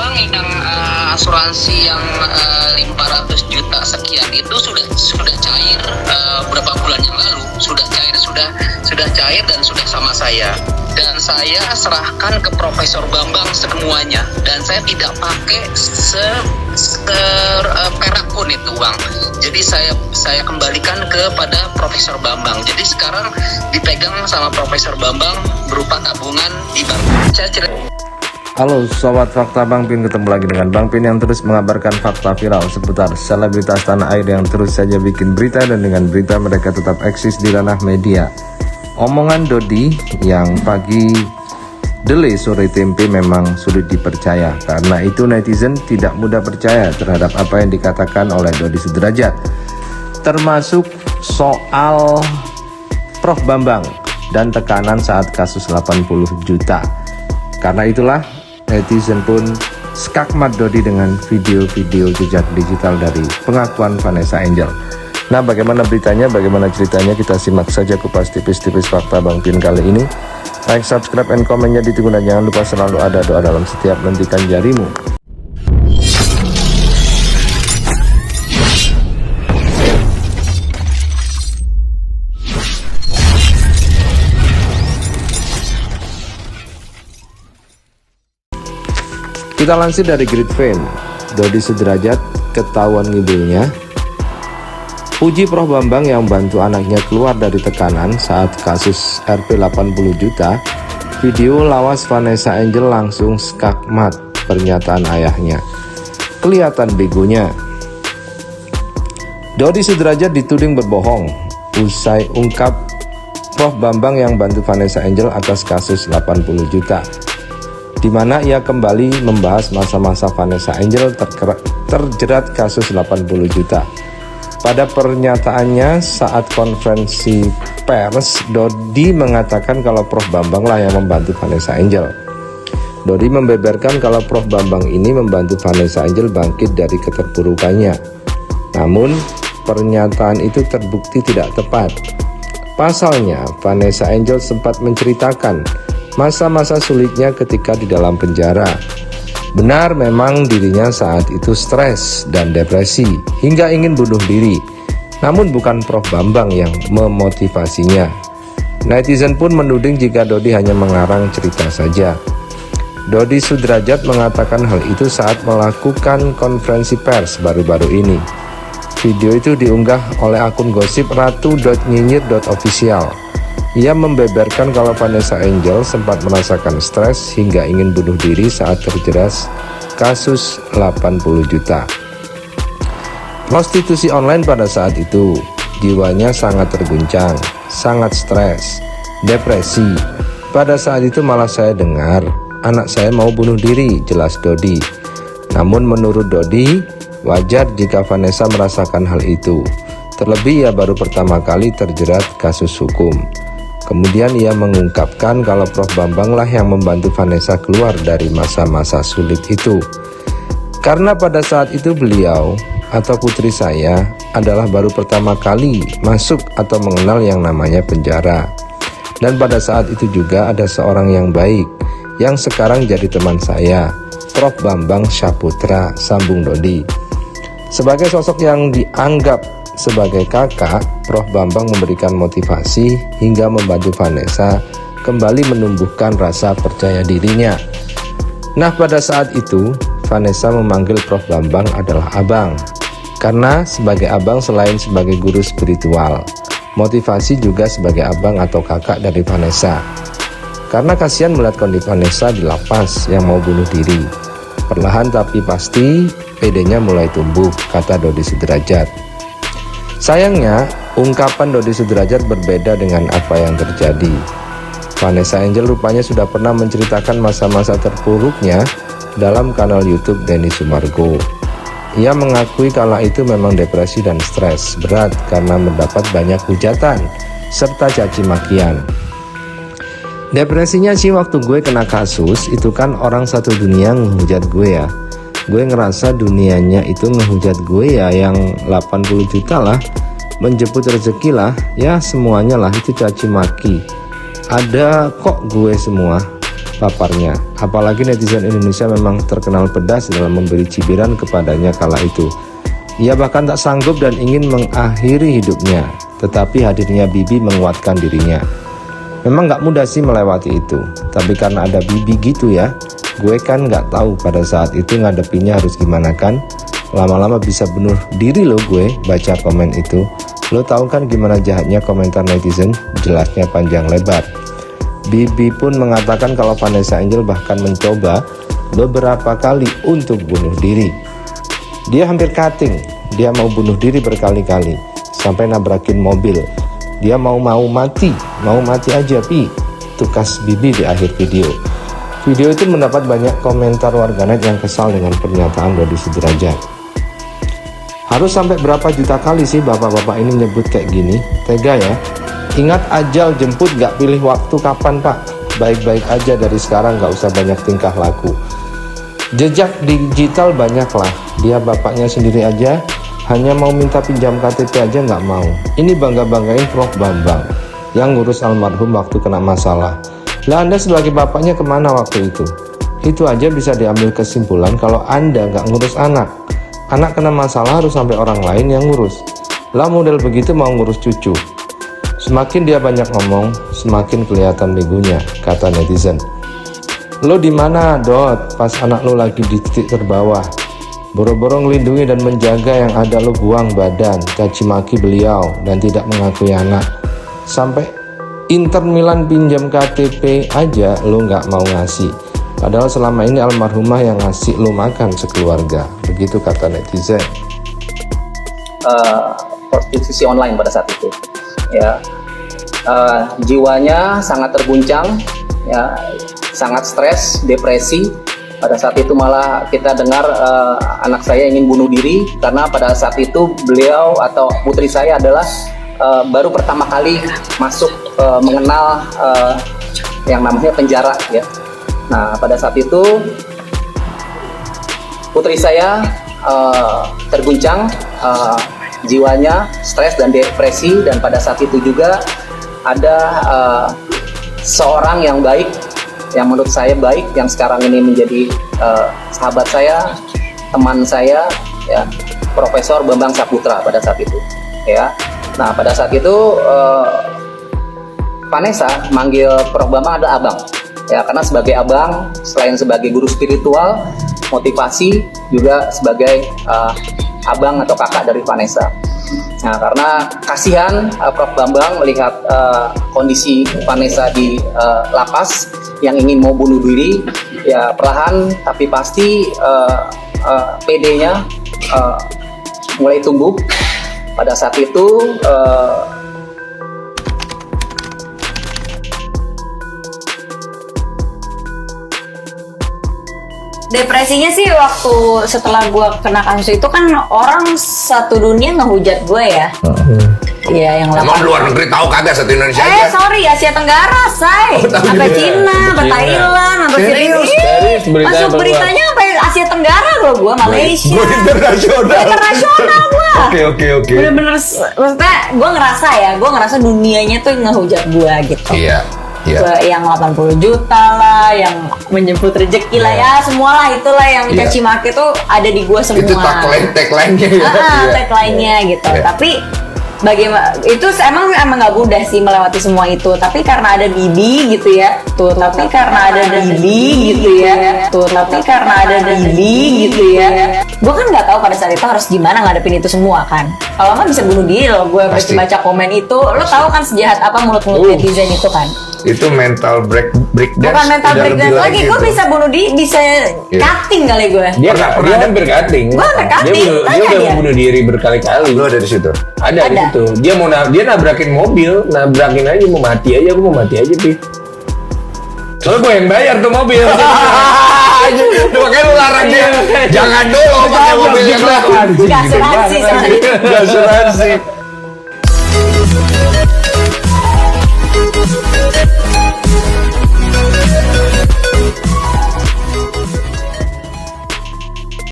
Bang yang asuransi yang 500 juta sekian itu sudah cair berapa bulan yang lalu, sudah cair dan sudah sama saya, dan saya serahkan ke Profesor Bambang semuanya, dan saya tidak pakai perak pun itu Bang. Jadi saya kembalikan kepada Profesor Bambang. Jadi sekarang dipegang sama Profesor Bambang berupa tabungan di bank. Halo Sobat Fakta Bang Pin, ketemu lagi dengan Bang Pin yang terus mengabarkan fakta viral seputar selebritas tanah air yang terus saja bikin berita, dan dengan berita mereka tetap eksis di ranah media. Omongan Dodi yang pagi delay sore tempe memang sulit dipercaya, karena itu netizen tidak mudah percaya terhadap apa yang dikatakan oleh Dodi Sudrajat, termasuk soal Prof Bambang dan tekanan saat kasus 80 juta. Karena itulah netizen pun skakmat Dodi dengan video-video jejak digital dari pengakuan Vanessa Angel. Nah, bagaimana beritanya, bagaimana ceritanya, kita simak saja kupas tipis-tipis fakta Bang Pin kali ini. Like, subscribe, and komennya ditunggu, dan jangan lupa selalu ada doa dalam setiap lentikan jarimu. Kita lansir dari Great Fame, Dodi Sudrajat ketahuan ngibulnya. Puji Prof Bambang yang bantu anaknya keluar dari tekanan saat kasus Rp 80 juta. Video lawas Vanessa Angel langsung skakmat pernyataan ayahnya. Kelihatan begonya. Dodi Sudrajat dituding berbohong usai ungkap Prof Bambang yang bantu Vanessa Angel atas kasus 80 juta. Di mana ia kembali membahas masa-masa Vanessa Angel terjerat kasus 80 juta. Pada pernyataannya saat konferensi pers, Dodi mengatakan kalau Prof Bambang lah yang membantu Vanessa Angel. Dodi membeberkan kalau Prof Bambang ini membantu Vanessa Angel bangkit dari keterpurukannya. Namun, pernyataan itu terbukti tidak tepat. Pasalnya, Vanessa Angel sempat menceritakan masa-masa sulitnya ketika di dalam penjara. Benar, memang dirinya saat itu stres dan depresi hingga ingin bunuh diri. Namun bukan Prof Bambang yang memotivasinya. Netizen pun menuding jika Dodi hanya mengarang cerita saja. Dodi Sudrajat mengatakan hal itu saat melakukan konferensi pers baru-baru ini. Video itu diunggah oleh akun gosip ratu.nyinyir.official. Ia membeberkan kalau Vanessa Angel sempat merasakan stres hingga ingin bunuh diri saat terjerat kasus 80 juta. Prostitusi online pada saat itu, jiwanya sangat terguncang, sangat stres, depresi. Pada saat itu malah saya dengar anak saya mau bunuh diri, jelas Dodi. Namun menurut Dodi, wajar jika Vanessa merasakan hal itu. Terlebih ia baru pertama kali terjerat kasus hukum. Kemudian ia mengungkapkan kalau Prof Bambang lah yang membantu Vanessa keluar dari masa-masa sulit itu. Karena pada saat itu beliau atau putri saya adalah baru pertama kali masuk atau mengenal yang namanya penjara. Dan pada saat itu juga ada seorang yang baik yang sekarang jadi teman saya, Prof Bambang Syaputra, sambung Dodi. Sebagai sosok yang dianggap sebagai kakak, Prof Bambang memberikan motivasi hingga membantu Vanessa kembali menumbuhkan rasa percaya dirinya. Nah, pada saat itu Vanessa memanggil Prof Bambang adalah abang, karena sebagai abang selain sebagai guru spiritual, motivasi juga sebagai abang atau kakak dari Vanessa. Karena kasihan melihat kondisi Vanessa di lapas yang mau bunuh diri. Perlahan tapi pasti PD-nya mulai tumbuh, kata Dodi Sudrajat. Sayangnya, ungkapan Dodi Sudrajat berbeda dengan apa yang terjadi. Vanessa Angel rupanya sudah pernah menceritakan masa-masa terpuruknya dalam kanal YouTube Denny Sumargo. Ia mengakui kala itu memang depresi dan stres berat karena mendapat banyak hujatan serta caci makian. Depresinya sih waktu gue kena kasus itu kan orang satu dunia ngehujat gue ya. Gue ngerasa dunianya itu ngehujat gue ya, yang 80 juta lah, menjemput rezeki lah, ya semuanya lah itu caci maki. Ada kok gue semua. paparnya. Apalagi netizen Indonesia memang terkenal pedas dalam memberi cibiran kepadanya kala itu. Ia bahkan tak sanggup dan ingin mengakhiri hidupnya, tetapi hadirnya Bibi menguatkan dirinya. Memang gak mudah sih melewati itu, tapi karena ada Bibi gitu ya, gue kan gak tahu pada saat itu ngadepinnya harus gimana kan. Lama-lama bisa bunuh diri loh gue baca komen itu. Lo tahu kan gimana jahatnya komentar netizen, jelasnya panjang lebar. Bibi pun mengatakan kalau Vanessa Angel bahkan mencoba beberapa kali untuk bunuh diri. Dia hampir cutting, dia mau bunuh diri berkali-kali, sampai nabrakin mobil. Dia mau mati aja Pi, tukas Bibi di akhir video. Video itu mendapat banyak komentar warganet yang kesal dengan pernyataan Dodi Sudrajat. Harus sampai berapa juta kali sih bapak-bapak ini nyebut kayak gini? Tega ya. Ingat ajal jemput gak pilih waktu kapan pak. Baik-baik aja dari sekarang, gak usah banyak tingkah laku. Jejak digital banyak lah. Dia bapaknya sendiri aja hanya mau minta pinjam KTP aja gak mau. Ini bangga-banggain Prof Bambang yang ngurus almarhum waktu kena masalah. Lah Anda sebagai bapaknya kemana waktu itu? Itu aja bisa diambil kesimpulan kalau Anda gak ngurus anak. Anak kena masalah harus sampai orang lain yang ngurus. Lah model begitu mau ngurus cucu. Semakin dia banyak ngomong, semakin kelihatan begonya, kata netizen. Lo di mana, Dot? Pas anak lo lagi di titik terbawah. Boro-boro ngelindungi dan menjaga yang ada lo buang badan, caci maki beliau, dan tidak mengakui anak. Sampai Inter Milan pinjam KTP aja lo nggak mau ngasih. Padahal selama ini almarhumah yang ngasih lo makan sekeluarga. Begitu kata netizen. Prostitusi online pada saat itu. Ya, jiwanya sangat terguncang, ya, sangat stres, depresi. Pada saat itu malah kita dengar anak saya ingin bunuh diri karena pada saat itu beliau atau putri saya adalah baru pertama kali masuk mengenal yang namanya penjara, ya. Nah, pada saat itu putri saya terguncang. Jiwanya stres dan depresi, dan pada saat itu juga ada seorang yang baik, yang menurut saya baik, yang sekarang ini menjadi sahabat saya, teman saya, ya, Profesor Bambang Saputra pada saat itu, ya. Nah, pada saat itu Vanessa manggil Prof Bambang ada abang, ya, karena sebagai abang selain sebagai guru spiritual, motivasi, juga sebagai abang atau kakak dari Vanessa. Nah, karena kasihan Prof Bambang melihat kondisi Vanessa di lapas yang ingin mau bunuh diri, ya perlahan tapi pasti PD-nya mulai tumbuh. Pada saat itu depresinya sih waktu setelah gue kena kasus itu kan orang satu dunia ngehujat gue ya. Iya, yang emang luar negeri tahu kagak, satu Indonesia aja. Sorry, Asia Tenggara, say. Sampai Cina, sampai Thailand, sampai Filipina. Masuk beritanya sampai Asia Tenggara gue, Malaysia. Gue Internasional gue. Oke. Bener-bener, maksudnya gue ngerasa dunianya tuh ngehujat gue gitu. Iya. Yang 80 juta lah, yang menjemput rezeki lah, ya semua lah itulah yang caci maki tuh ada di gue semua. Itu tagline-nya ya. Tagline-nya gitu. Tapi bagaimana itu emang nggak mudah sih melewati semua itu, tapi karena ada Bibi gitu ya. Tapi karena ada Bibi gitu ya. Gue kan nggak tahu pada saat itu harus gimana ngadepin itu semua kan. Kalau nggak bisa bunuh diri loh. Gue baca komen itu, lo tahu kan sejahat apa mulut-mulut netizen itu kan. Itu mental breakdown. Bukan mental breakdown lagi, gue bisa bunuh diri, bisa cutting kali gue. Dia hampir cutting. Gue hampir cutting. Dia udah bunuh diri berkali-kali. Lu ada di situ? Ada di situ. Dia nabrakin mobil, nabrakin aja, mau mati aja, aku mau mati aja, Pi. Soalnya gue yang bayar tuh mobil. Makanya lu larang dia. Jangan dulu pakai mobil yang lain. Gak asuransi soalnya. Gak asuransi.